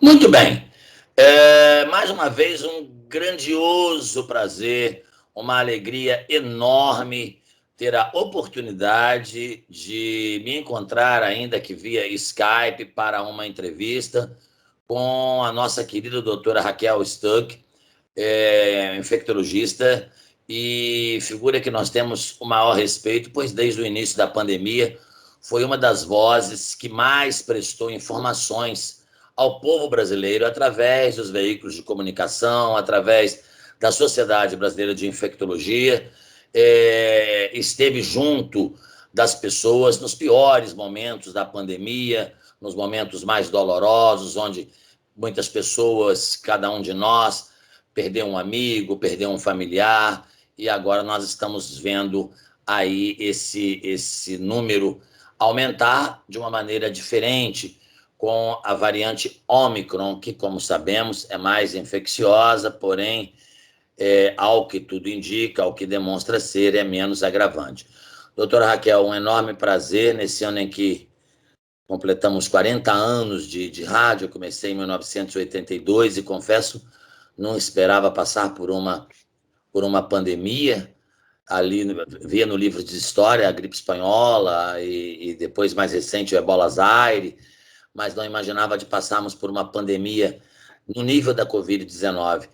Muito bem. Mais uma vez, um grandioso prazer, uma alegria enorme ter a oportunidade de me encontrar, ainda que via Skype, para uma entrevista com a nossa querida doutora Raquel Stuck, infectologista, e figura que nós temos o maior respeito, pois desde o início da pandemia foi uma das vozes que mais prestou informações ao povo brasileiro através dos veículos de comunicação, através da Sociedade Brasileira de Infectologia, esteve junto das pessoas nos piores momentos da pandemia, nos momentos mais dolorosos, onde muitas pessoas, cada um de nós, perdeu um amigo, perdeu um familiar, e agora nós estamos vendo aí esse número aumentar de uma maneira diferente, com a variante Ômicron, que, como sabemos, é mais infecciosa, porém, ao que tudo indica, ao que demonstra ser, é menos agravante. Doutora Raquel, um enorme prazer nesse ano em que completamos 40 anos de rádio. Eu comecei em 1982 e, confesso, não esperava passar por uma pandemia. Ali, via no livro de história a gripe espanhola e depois, mais recente, o Ebola Zaire, mas não imaginava de passarmos por uma pandemia no nível da Covid-19.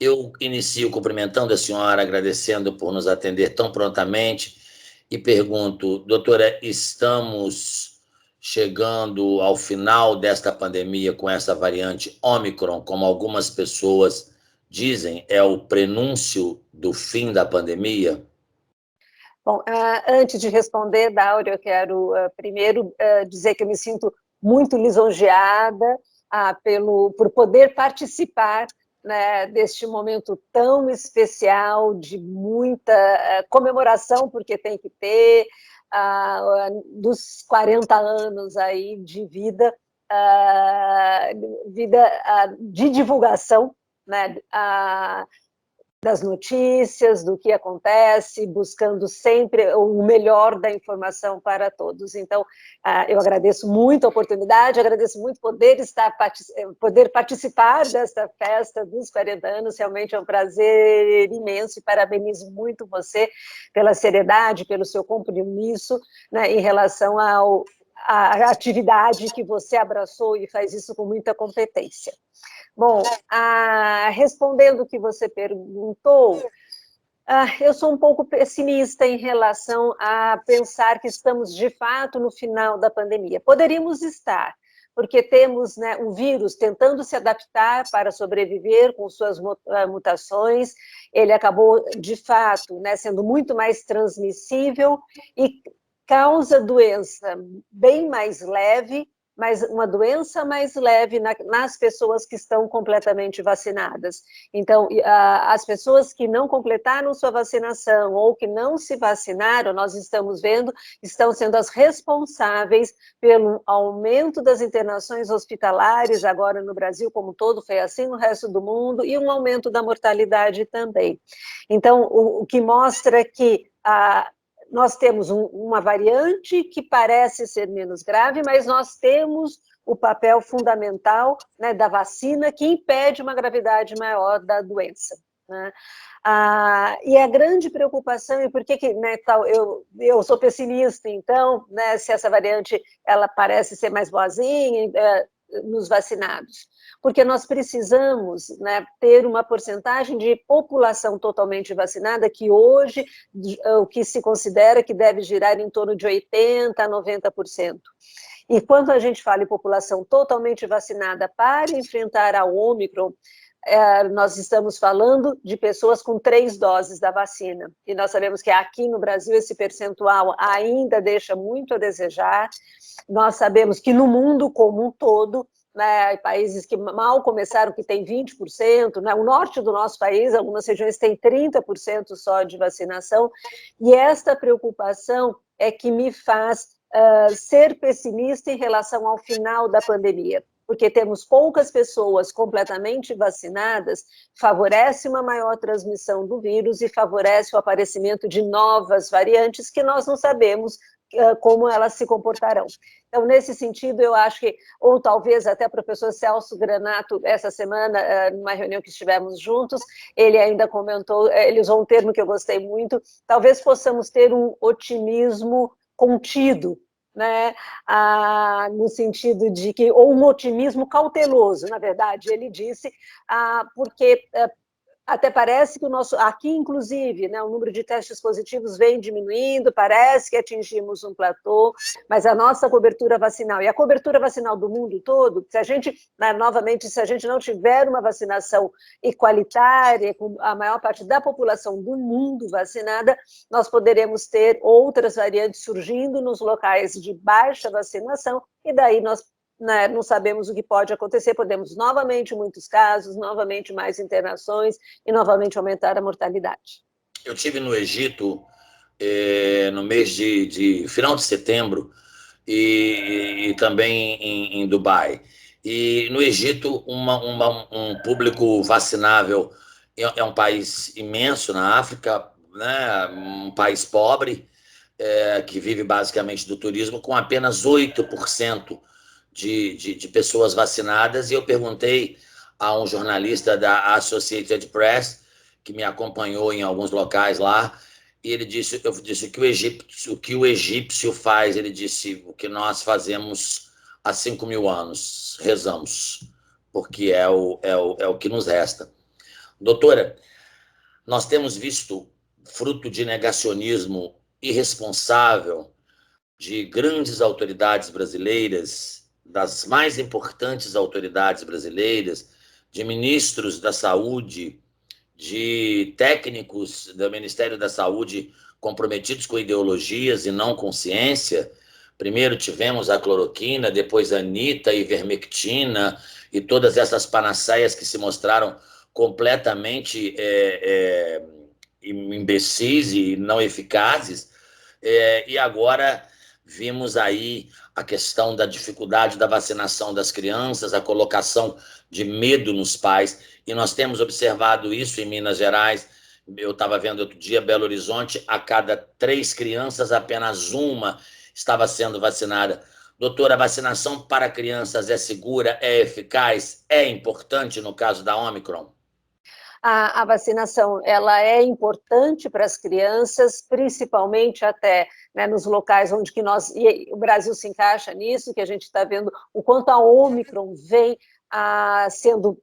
Eu inicio cumprimentando a senhora, agradecendo por nos atender tão prontamente e pergunto, doutora, estamos chegando ao final desta pandemia com essa variante Ômicron, como algumas pessoas dizem, é o prenúncio do fim da pandemia? Bom, antes de responder, Dauro, eu quero primeiro dizer que eu me sinto muito lisonjeada por poder participar, né, deste momento tão especial, de muita comemoração, porque tem que ter, dos 40 anos aí de vida, de divulgação, né, das notícias, do que acontece, buscando sempre o melhor da informação para todos. Então, eu agradeço muito a oportunidade, agradeço muito poder participar desta festa dos 40 anos, realmente é um prazer imenso, e parabenizo muito você pela seriedade, pelo seu compromisso, né, em relação à atividade que você abraçou e faz isso com muita competência. Bom, respondendo o que você perguntou, eu sou um pouco pessimista em relação a pensar que estamos, de fato, no final da pandemia. Poderíamos estar, porque temos, né, o vírus tentando se adaptar para sobreviver com suas mutações. Ele acabou, de fato, né, sendo muito mais transmissível e causa doença bem mais leve, mas uma doença mais leve nas pessoas que estão completamente vacinadas. Então, as pessoas que não completaram sua vacinação ou que não se vacinaram, nós estamos vendo, estão sendo as responsáveis pelo aumento das internações hospitalares, agora no Brasil como um todo, foi assim no resto do mundo, e um aumento da mortalidade também. Então, o que mostra que nós temos uma variante que parece ser menos grave, mas nós temos o papel fundamental, né, da vacina, que impede uma gravidade maior da doença, né? E a grande preocupação, e por que né, eu sou pessimista, então, né, se essa variante ela parece ser mais boazinha nos vacinados, porque nós precisamos, né, ter uma porcentagem de população totalmente vacinada, que hoje o que se considera que deve girar em torno de 80% a 90%. E quando a gente fala em população totalmente vacinada para enfrentar a Ômicron, nós estamos falando de pessoas com 3 doses da vacina, e nós sabemos que aqui no Brasil esse percentual ainda deixa muito a desejar. Nós sabemos que no mundo como um todo, né, países que mal começaram, que tem 20%, né, o norte do nosso país, algumas regiões têm 30% só de vacinação, e esta preocupação é que me faz ser pessimista em relação ao final da pandemia, porque temos poucas pessoas completamente vacinadas, favorece uma maior transmissão do vírus e favorece o aparecimento de novas variantes que nós não sabemos como elas se comportarão. Então, nesse sentido, eu acho que, ou talvez até o professor Celso Granato, essa semana, numa reunião que estivemos juntos, ele ainda comentou, ele usou um termo que eu gostei muito, talvez possamos ter um otimismo contido, né? No sentido de que, ou um otimismo cauteloso, na verdade, ele disse, porque até parece que o nosso, aqui inclusive, né, o número de testes positivos vem diminuindo, parece que atingimos um platô, mas a nossa cobertura vacinal, e a cobertura vacinal do mundo todo, se a gente, novamente, se a gente não tiver uma vacinação igualitária, com a maior parte da população do mundo vacinada, nós poderemos ter outras variantes surgindo nos locais de baixa vacinação, e daí nós não sabemos o que pode acontecer, podemos novamente muitos casos, novamente mais internações e novamente aumentar a mortalidade. Eu tive no Egito no mês de final de setembro e também em Dubai. E no Egito, um público vacinável é um país imenso na África, né? Um país pobre, que vive basicamente do turismo, com apenas 8% de pessoas vacinadas, e eu perguntei a um jornalista da Associated Press, que me acompanhou em alguns locais lá, e ele disse, eu disse o que o egípcio faz, ele disse o que nós fazemos há 5.000 anos, rezamos, porque é o que nos resta. Doutora, nós temos visto fruto de negacionismo irresponsável de grandes autoridades brasileiras, das mais importantes autoridades brasileiras, de ministros da saúde, de técnicos do Ministério da Saúde comprometidos com ideologias e não com ciência. Primeiro tivemos a cloroquina, depois a anita, ivermectina e todas essas panaceias que se mostraram completamente imbecis e não eficazes. E agora vimos aí a questão da dificuldade da vacinação das crianças, a colocação de medo nos pais, e nós temos observado isso em Minas Gerais. Eu estava vendo outro dia, Belo Horizonte, a cada 3 crianças, apenas uma estava sendo vacinada. Doutora, a vacinação para crianças é segura, é eficaz, é importante no caso da Omicron? A vacinação ela é importante para as crianças, principalmente até, né, nos locais onde que o Brasil se encaixa nisso, que a gente está vendo o quanto a Omicron vem sendo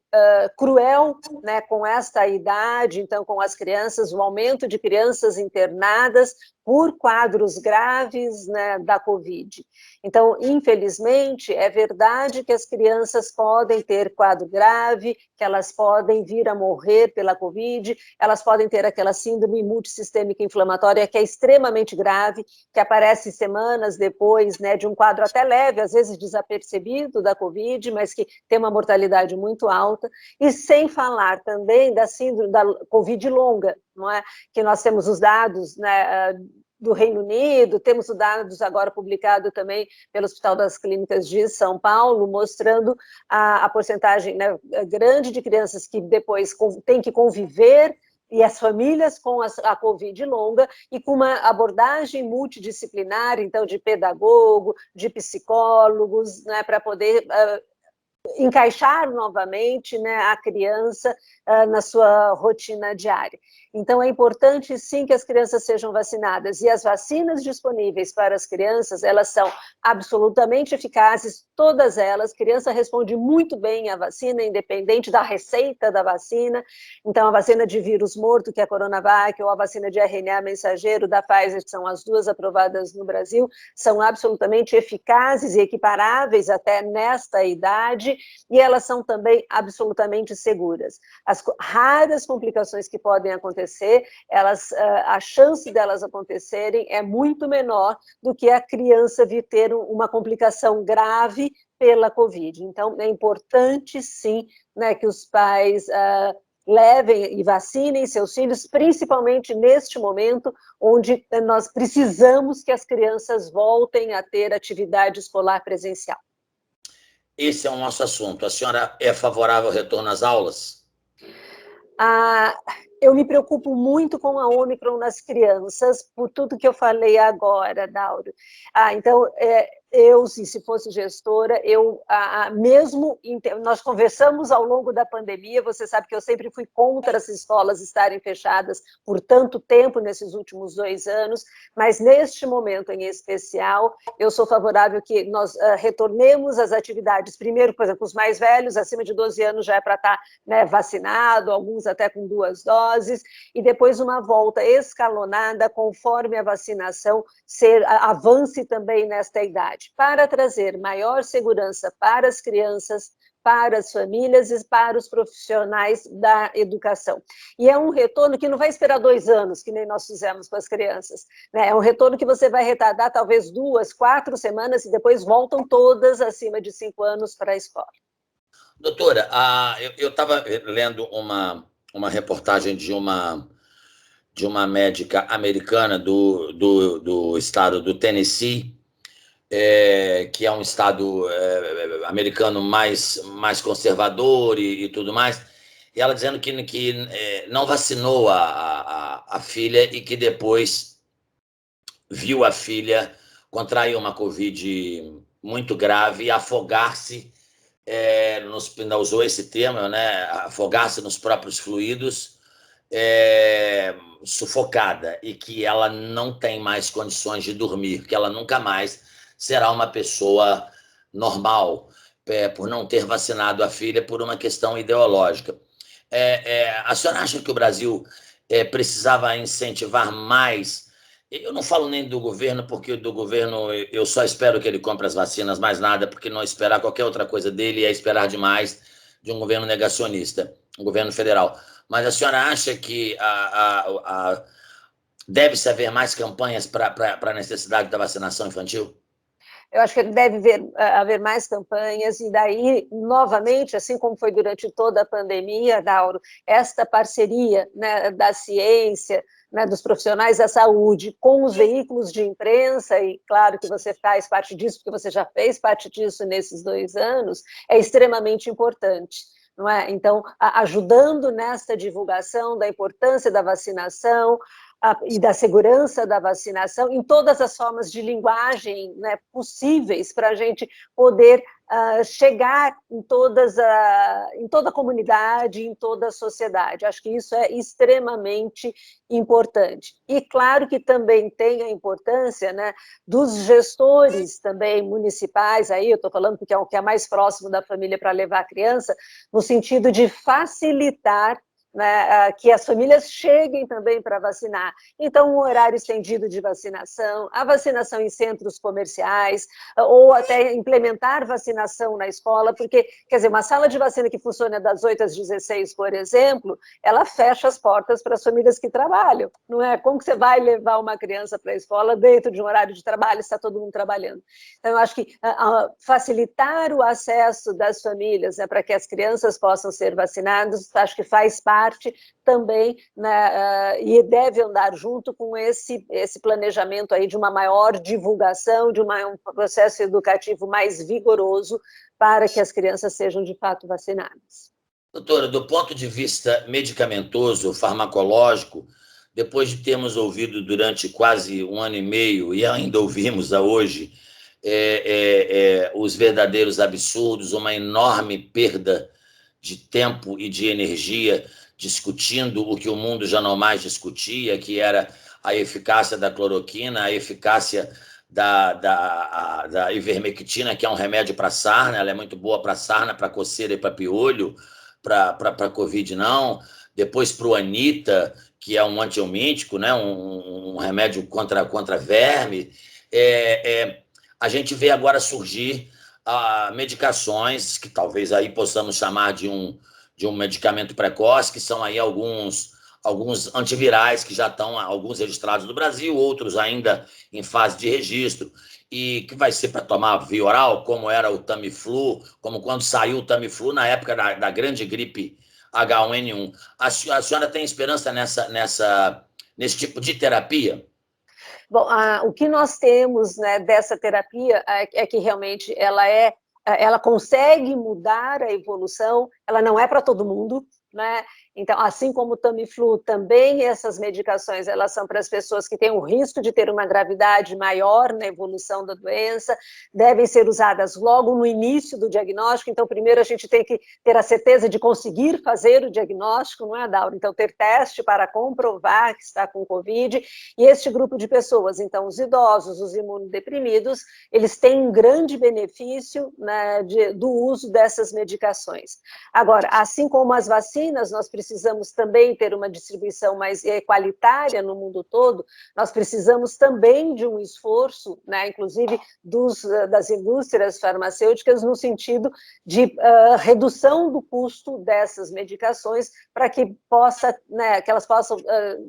cruel, né, com esta idade, então com as crianças, o aumento de crianças internadas por quadros graves, né, da Covid. Então, infelizmente, é verdade que as crianças podem ter quadro grave, que elas podem vir a morrer pela Covid, elas podem ter aquela síndrome multissistêmica inflamatória que é extremamente grave, que aparece semanas depois, né, de um quadro até leve, às vezes desapercebido da Covid, mas que tem uma mortalidade muito alta, e sem falar também da síndrome da Covid longa, não é? Que nós temos os dados, né, do Reino Unido, temos os dados agora publicados também pelo Hospital das Clínicas de São Paulo, mostrando a porcentagem, né, grande de crianças que depois têm que conviver, e as famílias com a Covid longa, e com uma abordagem multidisciplinar, então de pedagogo, de psicólogos, né, para poder encaixar novamente, né, a criança na sua rotina diária. Então, é importante, sim, que as crianças sejam vacinadas, e as vacinas disponíveis para as crianças, elas são absolutamente eficazes, todas elas. A criança responde muito bem à vacina, independente da receita da vacina. Então, a vacina de vírus morto, que é a Coronavac, ou a vacina de RNA mensageiro da Pfizer, que são as duas aprovadas no Brasil, são absolutamente eficazes e equiparáveis até nesta idade, e elas são também absolutamente seguras. As raras complicações que podem acontecer, a chance delas acontecerem é muito menor do que a criança vir ter uma complicação grave pela Covid. Então, é importante, sim, né, que os pais levem e vacinem seus filhos, principalmente neste momento, onde nós precisamos que as crianças voltem a ter atividade escolar presencial. Esse é o nosso assunto. A senhora é favorável ao retorno às aulas? Eu me preocupo muito com a Ômicron nas crianças, por tudo que eu falei agora, Dauro. Então, se fosse gestora, nós conversamos ao longo da pandemia, você sabe que eu sempre fui contra as escolas estarem fechadas por tanto tempo nesses últimos 2 anos, mas neste momento em especial, eu sou favorável que nós retornemos às atividades, primeiro, por exemplo, os mais velhos, acima de 12 anos já é para estar, né, vacinado, alguns até com 2 doses, e depois uma volta escalonada conforme a vacinação avance também nesta idade, para trazer maior segurança para as crianças, para as famílias e para os profissionais da educação. E é um retorno que não vai esperar 2 anos, que nem nós fizemos com as crianças, né? É um retorno que você vai retardar talvez 2, 4 semanas e depois voltam todas acima de 5 anos para a escola. Doutora, eu estava lendo uma reportagem de uma médica americana do estado do Tennessee, que é um estado americano mais conservador e tudo mais, e ela dizendo que não vacinou a filha e que depois viu a filha contrair uma Covid muito grave e afogar-se, ainda usou esse termo, né, afogar-se nos próprios fluidos, sufocada, e que ela não tem mais condições de dormir, que ela nunca mais será uma pessoa normal, por não ter vacinado a filha por uma questão ideológica. A senhora acha que o Brasil precisava incentivar mais? Eu não falo nem do governo, porque do governo eu só espero que ele compre as vacinas, mais nada, porque não esperar qualquer outra coisa dele é esperar demais de um governo negacionista, um governo federal. Mas a senhora acha que deve-se haver mais campanhas para a necessidade da vacinação infantil? Eu acho que deve haver mais campanhas, e daí, novamente, assim como foi durante toda a pandemia, Dauro, esta parceria, né, da ciência, né, dos profissionais da saúde com os veículos de imprensa, e claro que você faz parte disso, porque você já fez parte disso nesses 2 anos, é extremamente importante. Não é? Então, ajudando nesta divulgação da importância da vacinação, e da segurança da vacinação, em todas as formas de linguagem, né, possíveis, para a gente poder chegar em toda a comunidade, em toda a sociedade. Acho que isso é extremamente importante. E claro que também tem a importância, né, dos gestores também municipais, aí eu estou falando porque é o que é mais próximo da família para levar a criança, no sentido de facilitar, né, que as famílias cheguem também para vacinar. Então, um horário estendido de vacinação, a vacinação em centros comerciais, ou até implementar vacinação na escola, porque, quer dizer, uma sala de vacina que funciona das 8 às 16, por exemplo, ela fecha as portas para as famílias que trabalham, não é? Como que você vai levar uma criança para a escola dentro de um horário de trabalho, está todo mundo trabalhando? Então, eu acho que facilitar o acesso das famílias, né, para que as crianças possam ser vacinadas, acho que faz parte também, né, e deve andar junto com esse planejamento aí de uma maior divulgação, de um processo educativo mais vigoroso para que as crianças sejam de fato vacinadas. Doutora, do ponto de vista medicamentoso, farmacológico, depois de termos ouvido durante quase 1 ano e meio, e ainda ouvimos hoje, os verdadeiros absurdos, uma enorme perda de tempo e de energia discutindo o que o mundo já não mais discutia, que era a eficácia da cloroquina, a eficácia da ivermectina, que é um remédio para sarna, ela é muito boa para sarna, para coceira e para piolho, para Covid não. Depois para o Anita, que é um antiemítico, né? um remédio contra verme. A gente vê agora surgir medicações que talvez aí possamos chamar de um medicamento precoce, que são aí alguns antivirais que já estão, alguns registrados no Brasil, outros ainda em fase de registro, e que vai ser para tomar via oral, como era o Tamiflu, como quando saiu o Tamiflu na época da grande gripe H1N1. A senhora tem esperança nesse tipo de terapia? Bom, o que nós temos, né, dessa terapia é que realmente ela consegue mudar a evolução, ela não é para todo mundo, né? Então, assim como o Tamiflu, também essas medicações, elas são para as pessoas que têm o risco de ter uma gravidade maior na evolução da doença, devem ser usadas logo no início do diagnóstico. Então, primeiro a gente tem que ter a certeza de conseguir fazer o diagnóstico, não é, Dauro? Então, ter teste para comprovar que está com Covid. E este grupo de pessoas, então, os idosos, os imunodeprimidos, eles têm um grande benefício, né, do uso dessas medicações. Agora, assim como as vacinas, nós precisamos também ter uma distribuição mais equalitária no mundo todo, nós precisamos também de um esforço, né, inclusive das indústrias farmacêuticas, no sentido de redução do custo dessas medicações, para que né, que elas possam,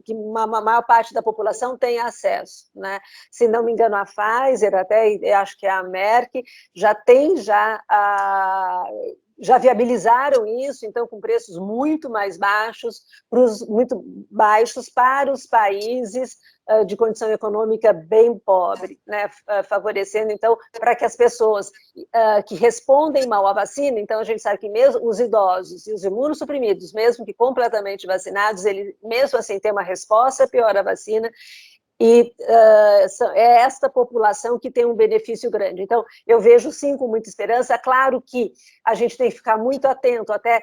que uma maior parte da população tenha acesso, né? Se não me engano, a Pfizer, até acho que a Merck, já viabilizaram isso, então, com preços muito mais baixos, para os países de condição econômica bem pobre, né? Favorecendo, então, para que as pessoas que respondem mal à vacina, então a gente sabe que mesmo os idosos e os imunossuprimidos, mesmo que completamente vacinados, eles mesmo assim têm uma resposta pior à vacina, e é esta população que tem um benefício grande. Então, eu vejo sim com muita esperança. Claro que a gente tem que ficar muito atento, até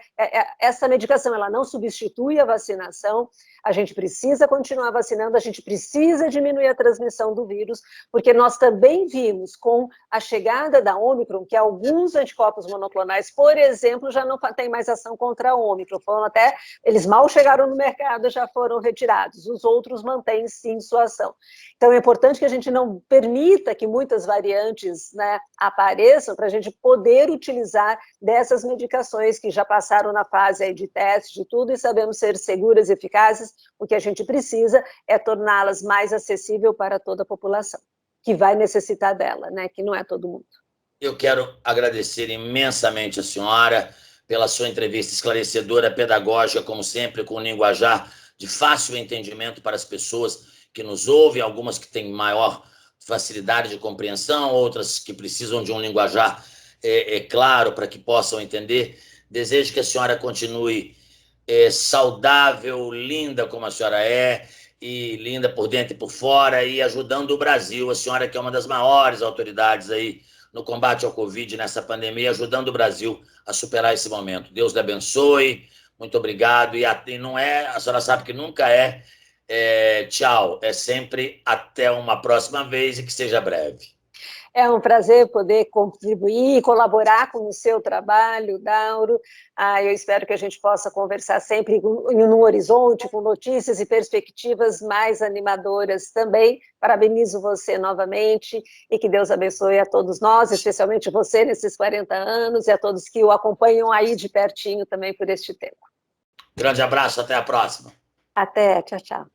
essa medicação, ela não substitui a vacinação, a gente precisa continuar vacinando, a gente precisa diminuir a transmissão do vírus, porque nós também vimos com a chegada da Ômicron, que alguns anticorpos monoclonais, por exemplo, já não têm mais ação contra a Ômicron, eles mal chegaram no mercado, já foram retirados, os outros mantêm sim sua ação. Então, é importante que a gente não permita que muitas variantes, né, apareçam, para a gente poder utilizar dessas medicações que já passaram na fase aí de teste, de tudo, e sabemos ser seguras e eficazes. O que a gente precisa é torná-las mais acessíveis para toda a população, que vai necessitar dela, né, que não é todo mundo. Eu quero agradecer imensamente a senhora pela sua entrevista esclarecedora, pedagógica, como sempre, com um linguajar de fácil entendimento para as pessoas que nos ouvem, algumas que têm maior facilidade de compreensão, outras que precisam de um linguajar claro para que possam entender. Desejo que a senhora continue saudável, linda como a senhora é, e linda por dentro e por fora, e ajudando o Brasil. A senhora que é uma das maiores autoridades aí no combate ao Covid, nessa pandemia, ajudando o Brasil a superar esse momento. Deus lhe abençoe, muito obrigado. E não é, a senhora sabe que nunca tchau, é sempre até uma próxima vez e que seja breve. É um prazer poder contribuir e colaborar com o seu trabalho, Dauro. Eu espero que a gente possa conversar sempre no horizonte, com notícias e perspectivas mais animadoras também. Parabenizo você novamente e que Deus abençoe a todos nós, especialmente você nesses 40 anos, e a todos que o acompanham aí de pertinho também por este tempo. Grande abraço, até a próxima. Até, tchau, tchau.